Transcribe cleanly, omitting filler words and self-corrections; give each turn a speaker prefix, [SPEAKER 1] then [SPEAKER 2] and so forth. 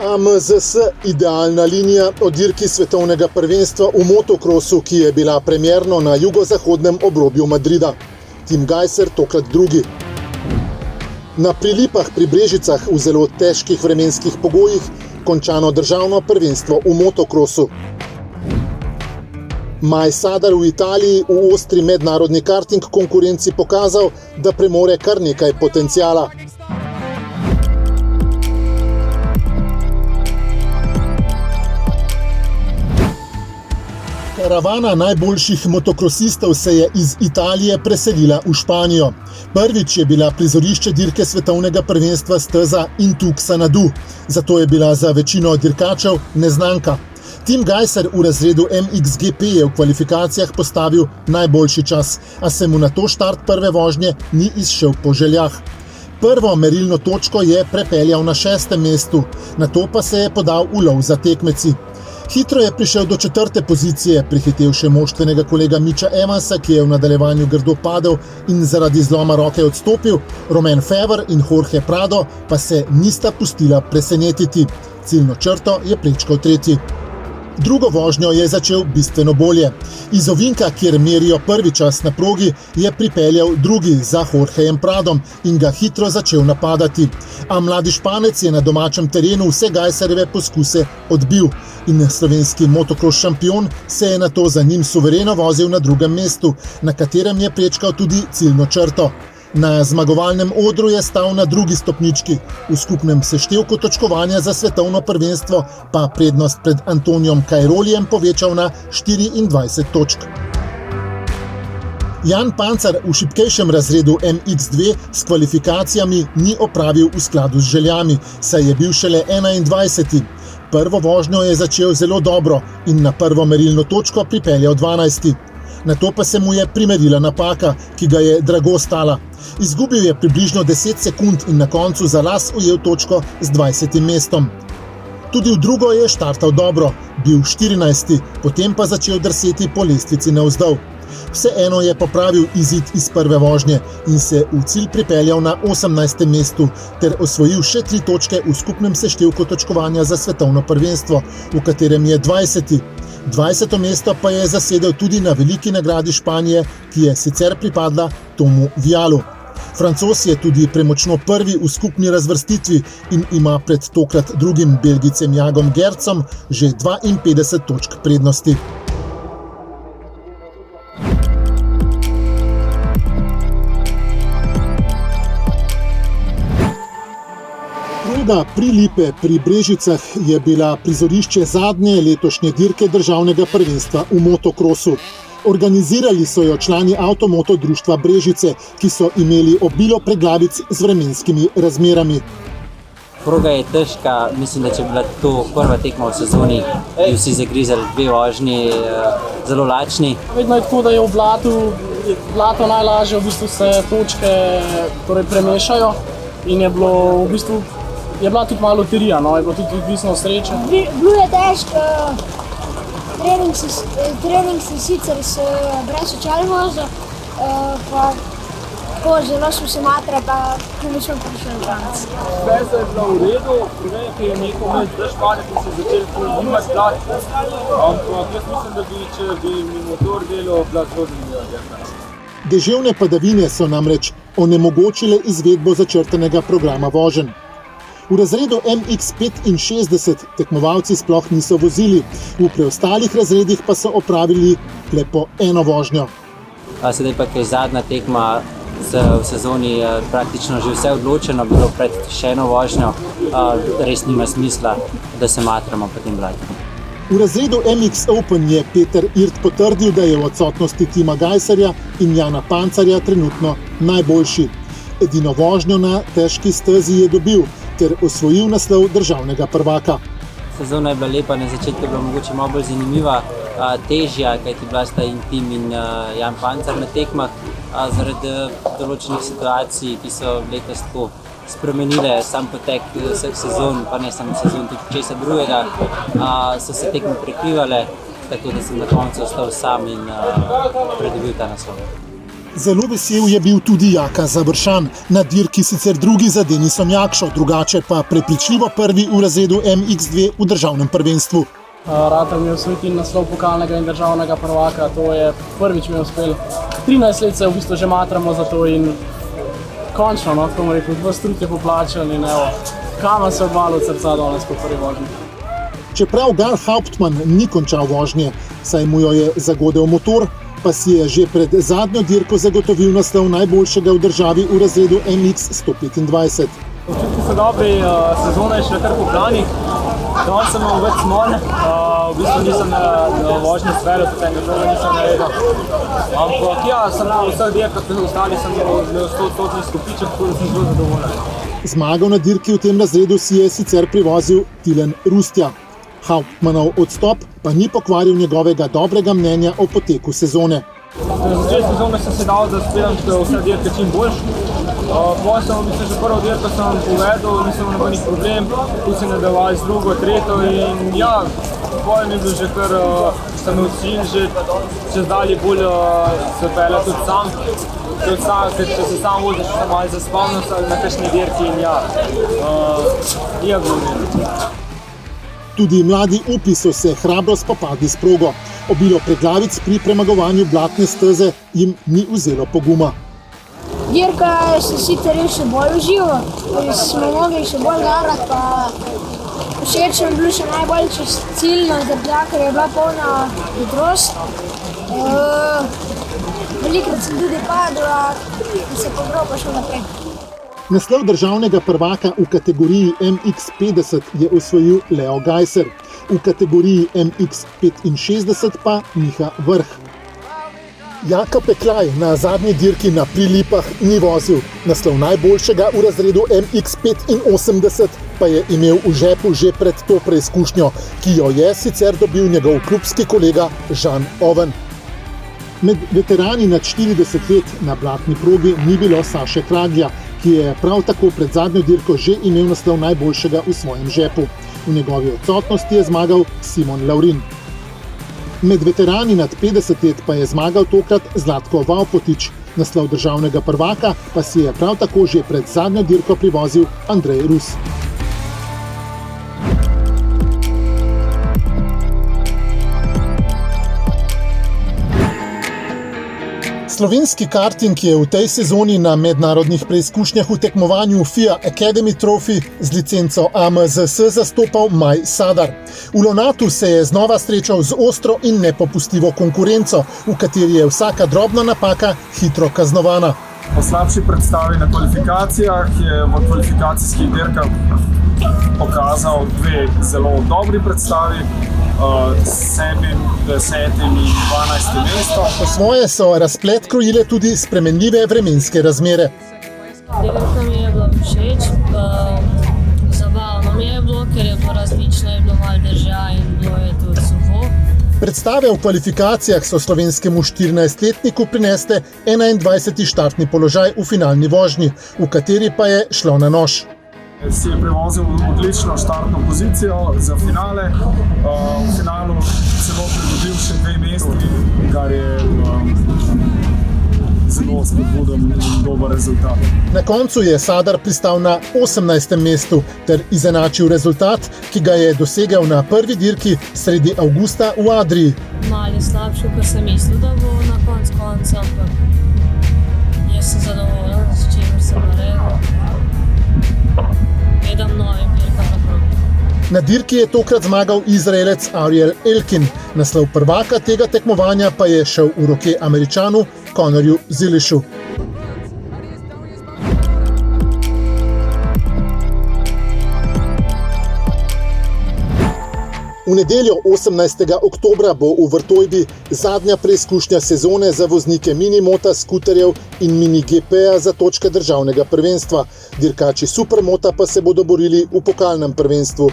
[SPEAKER 1] AMZS idealna linija o dirki svetovnega prvenstva v motokrosu, ki je bila premierno na jugozahodnem obrobju Madrida. Tim Gajser tokrat drugi. Na Prilipah pri Brežicah v zelo težkih vremenskih pogojih končano državno prvenstvo v motokrosu. Maj Sadar v Italiji v ostri mednarodni karting konkurenci pokazal, da premore kar nekaj potenciala. Karavana najboljših motokrosistov se je iz Italije preselila v Španijo. Prvič je bila prizorišče dirke svetovnega prvenstva steza Intuk-Sanadu, zato je bila za večino dirkačev neznanka. Tim Gajser v razredu MXGP je v kvalifikacijah postavil najboljši čas, a se mu na to štart prve vožnje ni izšel po željah. Prvo merilno točko je prepeljal na 6. mestu, nato pa se je podal v lov za tekmeci. Hitro je prišel do 4. pozicije, prihitev še moštvenega kolega Mitcha Evansa, ki je v nadaljevanju grdo padel in zaradi zloma roke odstopil, Romain Febvre in Jorge Prado pa se nista pustila presenetiti. Ciljno črto je prečkal 3. Drugo vožnjo je začel bistveno bolje. Iz ovinka, kjer merijo prvi čas na progi, je pripeljal drugi za Jorgejem Pradom in ga hitro začel napadati. A mladi Španec je na domačem terenu vse Gajserjeve poskuse odbil in slovenski motokros šampion se je nato za njim suvereno vozil na 2. mestu, na katerem je prečkal tudi ciljno črto. Na zmagovalnem odru je stal na 2. stopnički, v skupnem seštevku točkovanja za svetovno prvenstvo pa prednost pred Antonijom Cairolijem povečal na 24 točk. Jan Pancar v šibkejšem razredu MX2 s kvalifikacijami ni opravil v skladu z željami, saj je bil šele 21. Prvo vožnjo je začel zelo dobro in na prvo merilno točko pripeljal 12. Nato pa se mu je primerila napaka, ki ga je drago stala. Izgubil je približno 10 sekund in na koncu za las ujel točko z 20. mestom. Tudi v drugo je štartal dobro, bil 14., potem pa začel drseti po lestvici navzdol. Vseeno je popravil izid iz prve vožnje in se v cilj pripeljal na 18. mestu ter osvojil še 3 točke v skupnem seštevku točkovanja za svetovno prvenstvo, v katerem je 20. 20. mesto pa je zasedel tudi na veliki nagradi Španije, ki je sicer pripadla Tomu Vialu. Francoz je tudi premočno prvi v skupni razvrstitvi in ima pred tokrat drugim Belgijcem Jagom Gercom že 52 točk prednosti. Proga Prilipe pri Brežicah je bila prizorišče zadnje letošnje dirke državnega prvenstva v motokrosu. Organizirali so jo člani Avtomoto društva Brežice, ki so imeli obilo preglavic z vremenskimi razmerami.
[SPEAKER 2] Proga je težka, mislim, da če bi bila to prva tekma v sezoni, bi vsi zagrizali 2 vožnji, zelo lačni.
[SPEAKER 3] Vedno je tako, da je v blato najlažje, v bistvu se točke premešajo in je bila tudi malo loterija, je bilo tudi odvisno od sreče.
[SPEAKER 4] Bilo je težko, trening se sicer brez očal vozil, pa tako zelo smo se matrali, pa nismo prišli na konec.
[SPEAKER 5] Veze je bila v redu, prvek je nekaj med državami, ki so začeli nimati plat, ampak jaz mislim, da če bi mi motor delal, bila zelo zanimiva.
[SPEAKER 1] Deževne padavine so namreč onemogočile izvedbo začrtanega programa voženj. V razredu MX65 tekmovalci sploh niso vozili, v preostalih razredih pa so opravili le po 1 vožnjo.
[SPEAKER 2] Sedaj pa, ker je zadnja tekma v sezoni praktično že vse odločeno, bilo pred še 1 vožnjo, res nima smisla, da se matramo po tem blatu.
[SPEAKER 1] V razredu MX Open je Peter Irt potrdil, da je v odsotnosti Tima Gajserja in Jana Pancarja trenutno najboljši. Edino vožnjo na težki stezi je dobil ter osvojil naslov državnega prvaka.
[SPEAKER 2] Sezona je bila lepa, na začetku je bila mogoče malo bolj zanimiva, težja, kajti bila sta in Tim in Jan Pancar na tekmah, zaradi določenih situacij, ki so letos tako spremenile sam potek vseh sezon, pa ne samo sezon, tudi česa drugega, so se tekme prekrivale, tako da sem na koncu ostal sam in pridobil ta naslov.
[SPEAKER 1] Zelo vesel je bil tudi Jaka Završan, na dirki sicer drugi za Denisom Jakšo, drugače pa prepričljivo prvi v razredu MX2 v državnem prvenstvu.
[SPEAKER 3] Ratal mi je osvojiti naslov pokalnega in državnega prvaka, to je prvič mi je uspel. 13 let se v bistvu že matramo za to in končno, no, tako rekel, 2 strut je poplačan in evo, kamen se odvalil od srca danes po prvi vožnji.
[SPEAKER 1] Čeprav Gal Hauptmann ni končal vožnje, saj mu jo je zagodel motor, pa si je že pred zadnjo dirko zagotovil naslov najboljšega v državi v razredu MX 125.
[SPEAKER 5] Občutki so dobri, sezona je še kar po planih. Danes sem imel več smol, v bistvu nisem na vožnji speljal, potem žoga nisem naredil. Ampak ja, sem na vseh dirkah, ostali sem imel 100% izkupiček, tako da sem zelo zadovoljen.
[SPEAKER 1] Zmago na dirki v tem razredu si je sicer privozil Tilen Rustja. Hauptmannov odstop pa ni pokvaril njegovega dobrega mnenja o poteku sezone.
[SPEAKER 5] Na začetku sezone sem se dal, da speljem vse dirke čim boljš. Potem sem v bistvu že prvo dirko sem povedal, nisem imel nobenih problem, tu se nadaljeval z drugo, tretjo in ja, potem je bil že kar, sem imel cilj že čez dalje bolj se peljal tudi sam. Ker če se sam voziš, sem malo zaspal na kakšni dirki in ja, je bilo.
[SPEAKER 1] Tudi mladi upi so se hrabro spopadli s progo. Obilo preglavic pri premagovanju blatne steze jim ni vzelo poguma.
[SPEAKER 4] Dirka se sicer še bolj uživa, smo mogli še bolj garati, pa všeč mi je bil še najbolj čez ciljno, ker je bila polna hitrost. Velikrat sem tudi padla in se pobral pa šel naprej.
[SPEAKER 1] Naslov državnega prvaka v kategoriji MX50 je osvojil Leo Gajser, v kategoriji MX65 pa Miha Vrh. Jaka Peklaj na zadnji dirki na Prilipah ni vozil, naslov najboljšega v razredu MX85 pa je imel v žepu že pred to preizkušnjo, ki jo je sicer dobil njegov klubski kolega Žan Oven. Med veterani nad 40 let na blatni progi ni bilo Saše Kraglja, ki je prav tako pred zadnjo dirko že imel naslov najboljšega v svojem žepu. V njegovi odsotnosti je zmagal Simon Laurin. Med veterani nad 50 let pa je zmagal tokrat Zlatko Vavpotič, naslov državnega prvaka pa si je prav tako že pred zadnjo dirko privozil Andrej Rus. Slovenski karting je v tej sezoni na mednarodnih preizkušnjah v tekmovanju FIA Academy Trophy z licenco AMZS zastopal Maj Sadar. V Lonatu se je znova srečal z ostro in nepopustljivo konkurenco, v kateri je vsaka drobna napaka hitro kaznovana.
[SPEAKER 5] Po slabši predstavi na kvalifikacijah je v kvalifikacijskih dirkah pokazal 2 zelo dobri predstavi, 7., 10. in 12. mesto.
[SPEAKER 1] Po svoje so razplet krojile tudi spremenljive vremenske razmere.
[SPEAKER 6] Dirka mi je bila všeč, zabavno mi je bilo, ker je bilo različno, je bilo malo dežja in bilo je tudi suho.
[SPEAKER 1] Predstave v kvalifikacijah so slovenskemu 14-letniku prinesle 21. štartni položaj v finalni vožnji, v kateri pa je šlo na nož.
[SPEAKER 5] Si je privozil odlično štartno pozicijo za finale, v finalu celo pridobil še 2 mesti, kar je zelo spodbuden in dober rezultat.
[SPEAKER 1] Na koncu je Sadar pristal na 18. mestu ter izenačil rezultat, ki ga je dosegel na prvi dirki sredi avgusta v Adriji.
[SPEAKER 6] Malo je slabše, kot sem mislil, da bo na koncu, ampak jaz sem zadovoljen, s čimer sem naredil. Edam novim dirkam naprej.
[SPEAKER 1] Na dirki je tokrat zmagal Izraelec Ariel Elkin, naslov prvaka tega tekmovanja pa je šel v roke Američanu Conorju Zilišu. V nedeljo 18. oktobra bo v Vrtojbi zadnja preizkušnja sezone za voznike minimota, skuterjev in mini GP-ja za točke državnega prvenstva. Dirkači supermota pa se bodo borili v pokalnem prvenstvu.